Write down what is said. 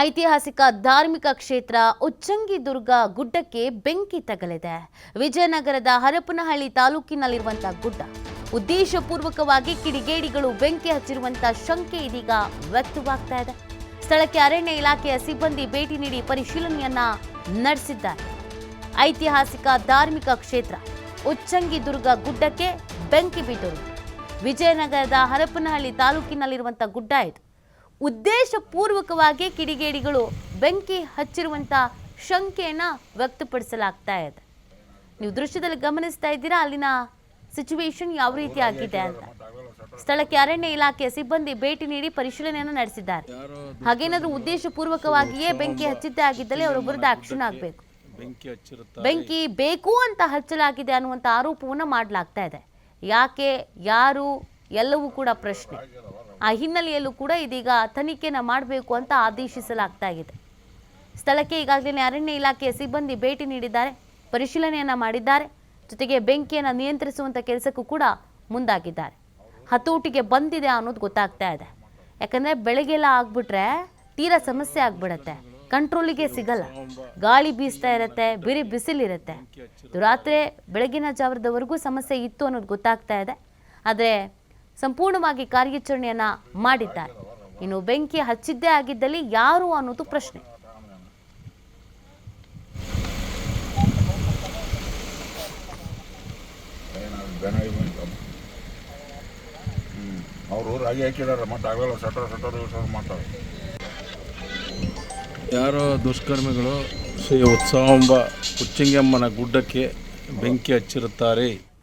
ಐತಿಹಾಸಿಕ ಧಾರ್ಮಿಕ ಕ್ಷೇತ್ರ ಉಚ್ಚಂಗಿದುರ್ಗ ಗುಡ್ಡಕ್ಕೆ ಬೆಂಕಿ ತಗಲಿದೆ. ವಿಜಯನಗರದ ಹರಪನಹಳ್ಳಿ ತಾಲೂಕಿನಲ್ಲಿರುವಂತಹ ಗುಡ್ಡ ಉದ್ದೇಶಪೂರ್ವಕವಾಗಿ ಕಿಡಿಗೇಡಿಗಳು ಬೆಂಕಿ ಹಚ್ಚಿರುವಂತಹ ಶಂಕೆ ಇದೀಗ ವ್ಯಕ್ತವಾಗ್ತಾ ಇದೆ. ಸ್ಥಳಕ್ಕೆ ಅರಣ್ಯ ಇಲಾಖೆಯ ಸಿಬ್ಬಂದಿ ಭೇಟಿ ನೀಡಿ ಪರಿಶೀಲನೆಯನ್ನ ನಡೆಸಿದ್ದಾರೆ. ಐತಿಹಾಸಿಕ ಧಾರ್ಮಿಕ ಕ್ಷೇತ್ರ ಉಚ್ಚಂಗಿದುರ್ಗ ಗುಡ್ಡಕ್ಕೆ ಬೆಂಕಿ ಬಿದ್ದಿರುವುದು ವಿಜಯನಗರದ ಹರಪನಹಳ್ಳಿ ತಾಲೂಕಿನಲ್ಲಿರುವಂತಹ ಗುಡ್ಡ ಇದು. ಉದ್ದೇಶಪೂರ್ವಕವಾಗಿ ಕಿಡಿಗೇಡಿಗಳು ಬೆಂಕಿ ಹಚ್ಚಿರುವಂತ ಶಂಕೆಯನ್ನ ವ್ಯಕ್ತಪಡಿಸಲಾಗ್ತಾ ಇದೆ. ನೀವು ದೃಶ್ಯದಲ್ಲಿ ಗಮನಿಸ್ತಾ ಇದ್ದೀರಾ, ಅಲ್ಲಿನ ಸಿಚುವೇಶನ್ ಯಾವ ರೀತಿ ಆಗಿದೆ ಅಂತ. ಸ್ಥಳಕ್ಕೆ ಅರಣ್ಯ ಇಲಾಖೆಯ ಸಿಬ್ಬಂದಿ ಭೇಟಿ ನೀಡಿ ಪರಿಶೀಲನೆಯನ್ನು ನಡೆಸಿದ್ದಾರೆ. ಹಾಗೇನಾದ್ರೂ ಉದ್ದೇಶಪೂರ್ವಕವಾಗಿಯೇ ಬೆಂಕಿ ಹಚ್ಚಿದ್ದೇ ಆಗಿದ್ದಲ್ಲಿ ಅವರ ವಿರುದ್ಧ ಆಕ್ಷನ್ ಆಗಬೇಕು. ಬೆಂಕಿ ಬೇಕು ಅಂತ ಹಚ್ಚಲಾಗಿದೆ ಅನ್ನುವಂಥ ಆರೋಪವನ್ನು ಮಾಡಲಾಗ್ತಾ ಇದೆ. ಯಾಕೆ, ಯಾರು, ಎಲ್ಲವೂ ಕೂಡ ಪ್ರಶ್ನೆ. ಆ ಹಿನ್ನೆಲೆಯಲ್ಲೂ ಕೂಡ ಇದೀಗ ತನಿಖೆನ ಮಾಡಬೇಕು ಅಂತ ಆದೇಶಿಸಲಾಗ್ತಾ ಇದೆ. ಸ್ಥಳಕ್ಕೆ ಈಗಾಗಲೇ ಅರಣ್ಯ ಇಲಾಖೆಯ ಸಿಬ್ಬಂದಿ ಭೇಟಿ ನೀಡಿದ್ದಾರೆ, ಪರಿಶೀಲನೆಯನ್ನ ಮಾಡಿದ್ದಾರೆ. ಜೊತೆಗೆ ಬೆಂಕಿಯನ್ನು ನಿಯಂತ್ರಿಸುವಂಥ ಕೆಲಸಕ್ಕೂ ಕೂಡ ಮುಂದಾಗಿದ್ದಾರೆ. ಹತೋಟಿಗೆ ಬಂದಿದೆ ಅನ್ನೋದು ಗೊತ್ತಾಗ್ತಾ ಇದೆ. ಯಾಕಂದರೆ ಬೆಳಗ್ಗೆಲ್ಲ ಆಗ್ಬಿಟ್ರೆ ತೀರಾ ಸಮಸ್ಯೆ ಆಗ್ಬಿಡತ್ತೆ, ಕಂಟ್ರೋಲಿಗೆ ಸಿಗಲ್ಲ. ಗಾಳಿ ಬೀಸ್ತಾ ಇರುತ್ತೆ, ಬಿರಿ ಬಿಸಿಲಿರುತ್ತೆ. ರಾತ್ರಿ ಬೆಳಗಿನ ಜಾವದವರೆಗೂ ಸಮಸ್ಯೆ ಇತ್ತು ಅನ್ನೋದು ಗೊತ್ತಾಗ್ತಾ ಇದೆ. ಆದರೆ ಸಂಪೂರ್ಣವಾಗಿ ಕಾರ್ಯಾಚರಣೆಯನ್ನ ಮಾಡಿದ್ದಾರೆ. ಇನ್ನು ಬೆಂಕಿ ಹಚ್ಚಿದ್ದೇ ಆಗಿದ್ದಲ್ಲಿ ಯಾರು ಅನ್ನೋದು ಪ್ರಶ್ನೆ. ಯಾರೋ ದುಷ್ಕರ್ಮಿಗಳು ಶ್ರೀ ಉತ್ಸವಾಂಬ ಉಚ್ಚಂಗಿಯಮ್ಮನ ಗುಡ್ಡಕ್ಕೆ ಬೆಂಕಿ ಹಚ್ಚಿರುತ್ತಾರೆ.